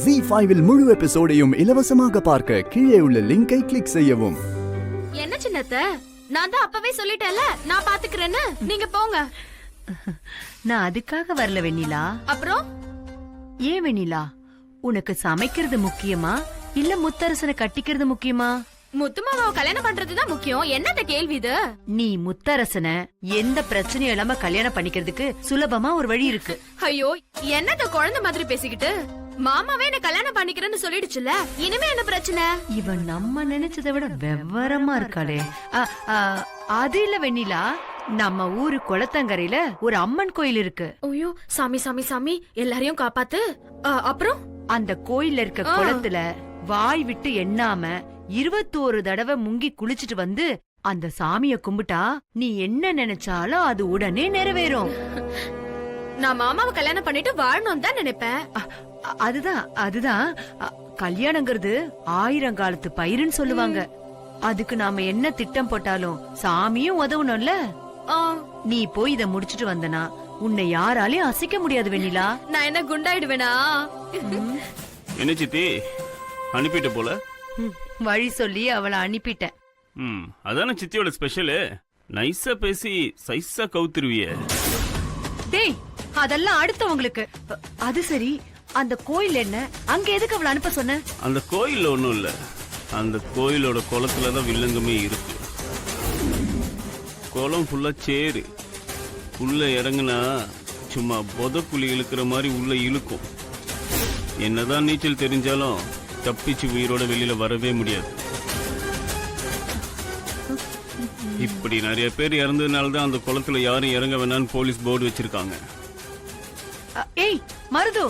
ZEE5 இல் முழு எபிசோடையும் இலவசமாக பார்க்க கீழே உள்ள லிங்கை கிளிக் செய்யவும். என்ன சின்னத்த, நான் தான் அப்பவே சொல்லிட்டேன்ல, நான் பாத்துக்கிறேன்னு. நீங்க போங்க. நான் அதுக்காக வரல வெண்ணிலா. அப்புறம் ஏன் வெண்ணிலா, உனக்கு சமைக்கிறது முக்கியமா இல்ல முத்தரசனை கட்டிக்கிறது முக்கியமா? முத்துமாவை கல்யாணம் பண்றதுதான் முக்கியம். என்னத்த கேள்வி இது? நீ முத்தரசனை எந்த பிரச்சனையும் இல்லாம கல்யாணம் பண்ணிக்கிறதுக்கு சுலபமா ஒரு வழி இருக்கு. ஐயோ, என்னத்த குழந்தை மாதிரி பேசிக்கிட்டு. மாமாவே என்ன கல்யாணம் பண்ணிக்கிறேன்னு சொல்லிடுச்சுல, இனிமே என்ன பிரச்சனை? இவன் நம்ம நினைச்சதை விட விவரமா இருக்காளே. அது இல்ல வெண்ணிலா, நம்ம ஊரு குளத்தங்கரையில ஒரு அம்மன் கோயில் இருக்கு. ஐயோ, சாமி சாமி சாமி, எல்லாரையும் காப்பாத்து. அப்புறம் அந்த கோயில்ல இருக்க குளத்துல வாய் விட்டு எண்ணாம 21 தடவை முங்கி குளிச்சுட்டு வந்து அந்த சாமிய கும்பிட்டா நீ என்ன நினைச்சாலும் அது உடனே நிறைவேறும். நான் மாமாவை கல்யாணம் பண்ணிட்டு வாழணும் தான் நினைப்பேன். அதுதான் கல்யாணங்கிறது 1000 காலத்து பயிருன்னு சொல்லுவாங்க. அதுக்கு நாம என்ன திட்டம் போட்டாலும் சாமியும் உதவணும்ல. நீ போய் இத முடிச்சிட்டு வந்தனா உன்னை யாராலையும் அசைக்க முடியாது வெண்ணிலா. நான் என்ன குண்டாயிடுவேனா? என்ன சித்தி அனுப்பிட்ட போல? வழி சொல்லி அவளை அனுப்பிட்டேன். அதான சித்தியோட ஸ்பெஷலு. நைஸா பேசி சைஸா கவுத்துருவிய. டேய், அதெல்லாம் அடுத்தவங்களுக்கு. அது சரி, அந்த கோயில் என்ன, அங்க எதுக்கு அவளை அனுப்ப சொன்ன? அந்த கோயில்ல ஒண்ணும் இல்ல, அந்த கோயிலோட குளத்துலதான் வில்லங்கமே இருக்கு. குளம் ஃபுல்லா சேரு. உள்ள இறங்குனா சும்மா புதக்குழி இழுக்கிற மாதிரி உள்ள இழுக்கும். என்னதான் நீச்சல் தெரிஞ்சாலும் தப்பிச்சு உயிரோட வெளியில வரவே முடியாது. இப்படி நிறைய பேர் இறந்ததுனாலதான் அந்த குளத்துல யாரும் இறங்க வேணான்னு போலீஸ் போர்டு வச்சிருக்காங்க. ஏய் மருது,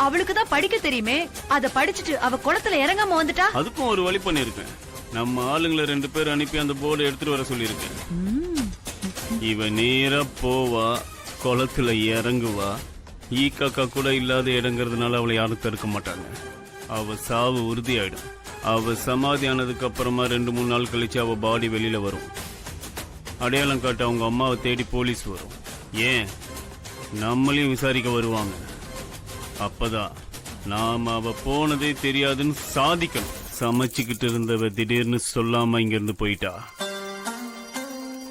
அவளுக்கு தான் படிக்க தெரியுமே, அத படிச்சுட்டு அவ குளத்துல இறங்காம வந்துட்டா? அதுக்கும் ஒரு வழி பண்ணிருக்கேன். நம்ம ஆளுங்களை 2 பேர் அனுப்பி அந்த போர்டை எடுத்துட்டு வர சொல்லியிருக்கேன். இவ நேரா போவா, குளத்துல இறங்குவா. ஈக்காக்கா கூட இல்லாத இடங்கிறதுனால அவளை யாரும் தடுக்க மாட்டாங்க. அவ சாவு உறுதியாயிடும். அவ சமாதி ஆனதுக்கு அப்புறமா 2-3 நாள் கழிச்சு அவ பாடி வெளியில வரும். அடையாளம் காட்ட அவங்க அம்மாவை தேடி போலீஸ் வரும். ஏன், நம்மளையும் விசாரிக்க வருவாங்க. அப்பதான் நாம அவ போனதே தெரியாதுன்னு சாதிக்கணும். சமைச்சுக்கிட்டு இருந்தவ திடீர்னு சொல்லாம இங்க இருந்து போயிட்டா.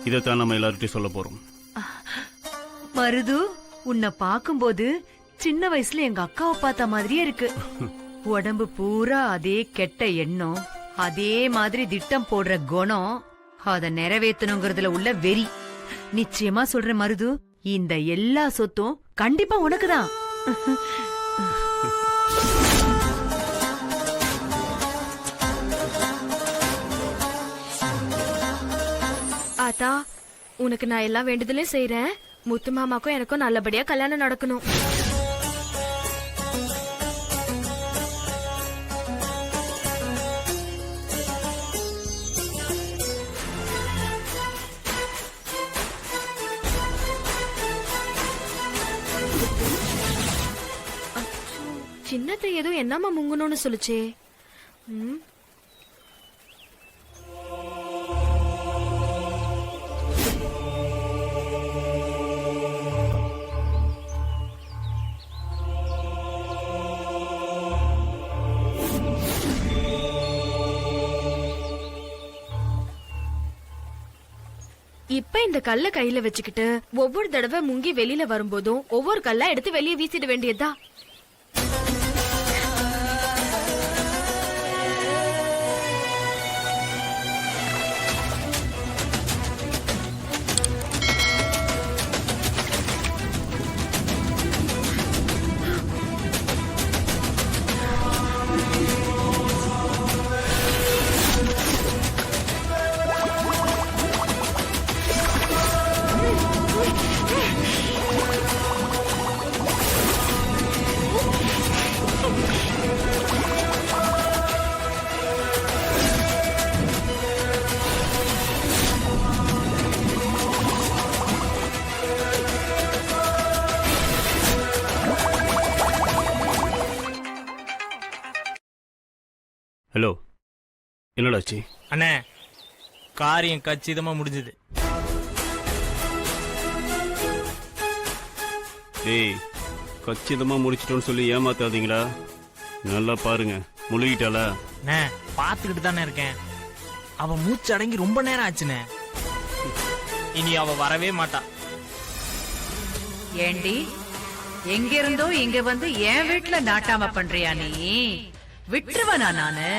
இதத்தான் நம்ம எல்லார்கிட்டையும் சொல்ல போறோம். மருது, உன்னை பாக்கும்போது சின்ன வயசுல எங்க அக்காவை பார்த்த மாதிரியே இருக்கு. உடம்பு பூரா அதே கெட்ட எண்ணம், அதே மாதிரி திட்டம் போடுற குணம், அத நிறைவேற்றணுங்கிறதுல உள்ள வெறி. நிச்சயமா சொல்ற மருது, இந்த எல்லா சொத்தும் கண்டிப்பா உனக்குதான். ஆத்தா, உனக்கு நான் எல்லா வேண்டுதலையும் செய்யறேன். முத்து மாமாக்கும் எனக்கும் நல்லபடியா கல்யாணம் நடக்கணும். சின்னத்தை ஏதோ என்னமா முங்கணும்னு சொல்லுச்சே. இப்ப இந்த கல்ல கையில வச்சுக்கிட்டு ஒவ்வொரு தடவை முங்கி வெளியில வரும்போதும் ஒவ்வொரு கல்லா எடுத்து வெளியே வீசிட வேண்டியதா. ஹலோ, என்னடாச்சு? அண்ணே, காரியம் கச்சிதமா முடிஞ்சது. டேய், கச்சிதமா முடிச்சிட்டோன்னு சொல்லி ஏமாத்தாதீங்களா. நல்லா பாருங்க, முழுகிட்டாளா? அண்ணே பாத்துக்கிட்டு தானே இருக்கேன். அவ மூச்சு அடங்கி ரொம்ப நேரம் ஆச்சுண்ணே. இனி அவ வரவே மாட்டா. ஏண்டி எங்க இருந்தோ இங்க வந்து என் வீட்டுல நாட்டாம பண்றியா நீ? விட்டுருவனா நானு?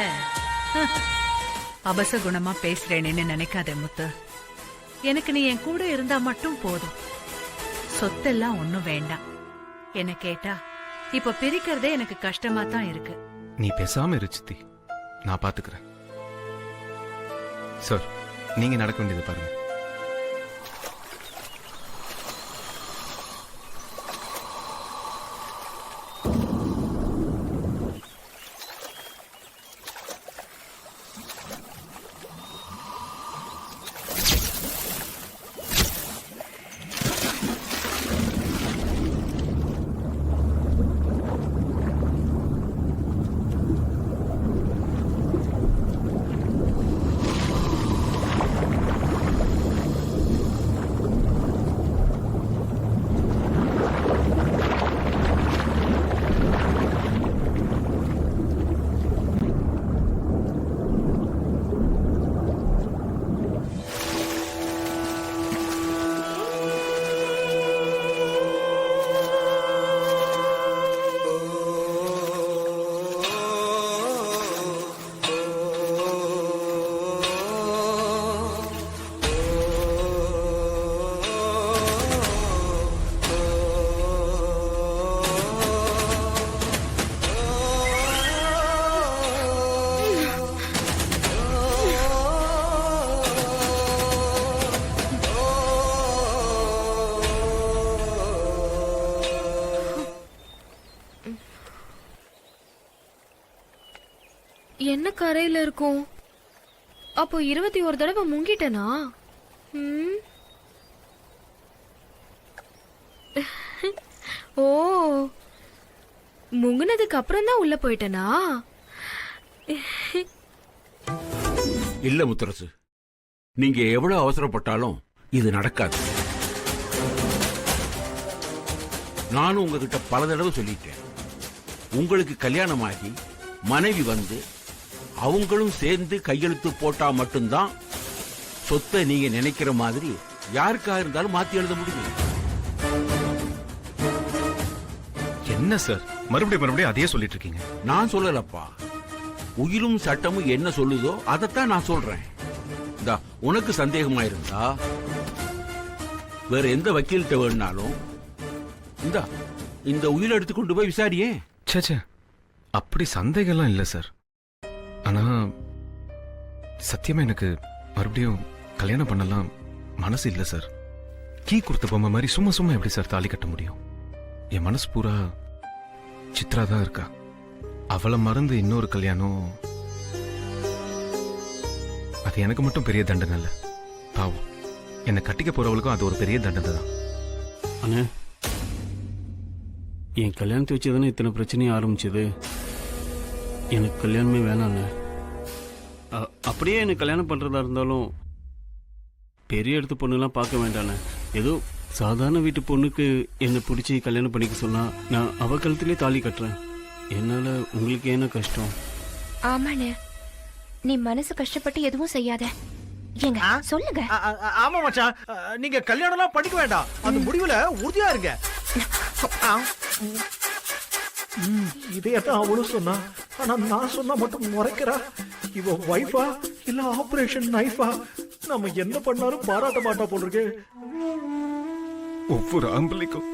அபசகுணமா பேசுறேன்னு நினைக்காத முத்து. எனக்கு நீ என் கூட இருந்தா மட்டும் போதும். சொத்தெல்லாம் ஒண்ணும் வேண்டாம். என்ன கேட்டா இப்ப பிரிக்கிறதே எனக்கு கஷ்டமா தான் இருக்கு. நீ பேசாம இரு சித்தி, நான் பாத்துக்கிறேன். சார், நீங்க நடக்க வேண்டியது பாருங்க. என்ன கரையில இருக்கும்? அப்போ 21 தடவை முங்கிட்டனா? ஓ, முங்குனதுக்கு அப்புறம் தான் உள்ள போயிட்டனா? இல்ல முத்தரசு, நீங்க எவ்வளவு அவசரப்பட்டாலும் இது நடக்காது. நானும் உங்ககிட்ட பல தடவை சொல்லிட்டேன். உங்களுக்கு கல்யாணமாகி மனைவி வந்து அவங்களும் சேர்ந்து கையெழுத்து போட்டா மட்டும்தான் சொத்தை நீங்க நினைக்கிற மாதிரி யாருக்காக இருந்தாலும் மாத்தி எழுத முடியும். என்ன சார் மறுபடியும் அதே சொல்லிட்டு இருக்கீங்க? நான் சொல்லலப்பா, உயிரும் சட்டமும் என்ன சொல்லுதோ அதைத்தான் நான் சொல்றேன். இந்தா, உனக்கு சந்தேகமா இருந்தா வேற எந்த வக்கீல்கிட்ட வேணுனாலும் இந்த உயிரை எடுத்து கொண்டு போய் விசாரியே. சே, அப்படி சந்தேகம்லாம் இல்ல சார். ஆனா சத்தியமா எனக்கு மறுபடியும் கல்யாணம் பண்ணலாம் மனசு இல்ல சார். கீ கொடுத்த பொம்மை மாதிரி சும்மா எப்படி சார் தாலி கட்ட முடியும்? என் மனசு பூரா சித்ரா தான் இருக்கா. அவளை மறந்து இன்னொரு கல்யாணம், அது எனக்கு மட்டும் பெரிய தண்டனை இல்ல, பாவம் என்னை கட்டிக்க போறவளுக்கும் அது ஒரு பெரிய தண்டனை தான். அண்ணே, என் கல்யாணத்தை வச்சு தானே இத்தனை பிரச்சனையும் ஆரம்பிச்சது. எனக்கு கல்யாணமே வேணாண்ணே. அப்படியே எனக்கு கல்யாணம் பண்றதா இருந்தாலும் பெரிய இடத்து பொண்ணுலாம் பார்க்க வேண்டாண்ணே. ஏதோ சாதாரண வீட்டு பொண்ணுக்கு என்னை பிடிச்சி கல்யாணம் பண்ணிக்க சொன்னா நான் அவ கழுத்திலே தாலி கட்டுறேன். என்னால உங்களுக்கு என்ன கஷ்டம்? ஆமாண்ணே, நீ மனசு கஷ்டப்பட்டு எதுவும் செய்யாத. ஏங்க சொல்லுங்க. ஆமா மச்சான், நீங்க கல்யாணம் எல்லாம் பண்ணிக்க வேண்டாம். அந்த முடிவுல உறுதியா இருங்க. இதையத்தான் அவளும் சொன்னா. ஆனா நான் சொன்னா மட்டும் முறைக்கிறா. இவ வைஃபா இல்ல ஆபரேஷன் நைஃபா? நம்ம என்ன பண்ணாலும் பாராட்ட மாட்டா போல இருக்கு. ஒவ்வொரு ஆம்பளைக்கும்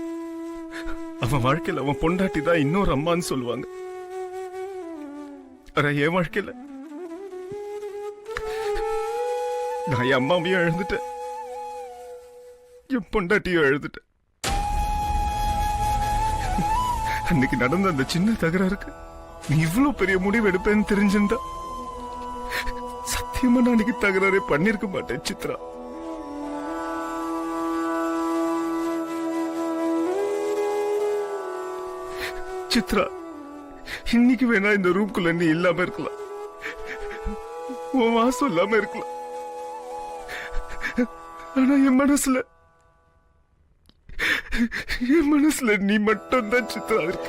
அவன் வாழ்க்கையில அவன் பொண்டாட்டி தான் இன்னொரு அம்மான்னு சொல்லுவாங்க. ஆனா என் வாழ்க்கையில நான் என் அம்மாவையும் எழுந்துட்டேன், என் பொண்டாட்டியும் எழுந்துட்டேன். அன்னைக்கு நடந்த அந்த சின்ன தகராறுக்கு நீ இவ்வளவு பெரிய முடிவு எடுப்பேன்னு தெரிஞ்சிருந்தா சத்தியமா நான் அன்னைக்கு தகராறே பண்ணிருக்க மாட்டேன் சித்ரா. சித்ரா, இன்னைக்கு வேணா இந்த ரூம்குள்ள நீ இல்லாம இருக்கலாம், உன் வாசம் இல்லாம இருக்கலாம். ஆனா என் மனசுல நீ மட்டும் தான் சித்ரா இருக்க.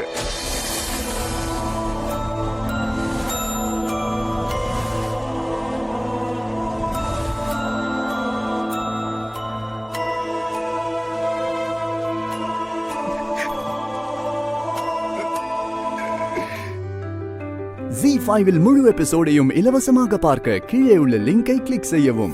ZEE5 இல் முழு எபிசோடையும் இலவசமாக பார்க்க கீழே உள்ள லிங்கை கிளிக் செய்யவும்.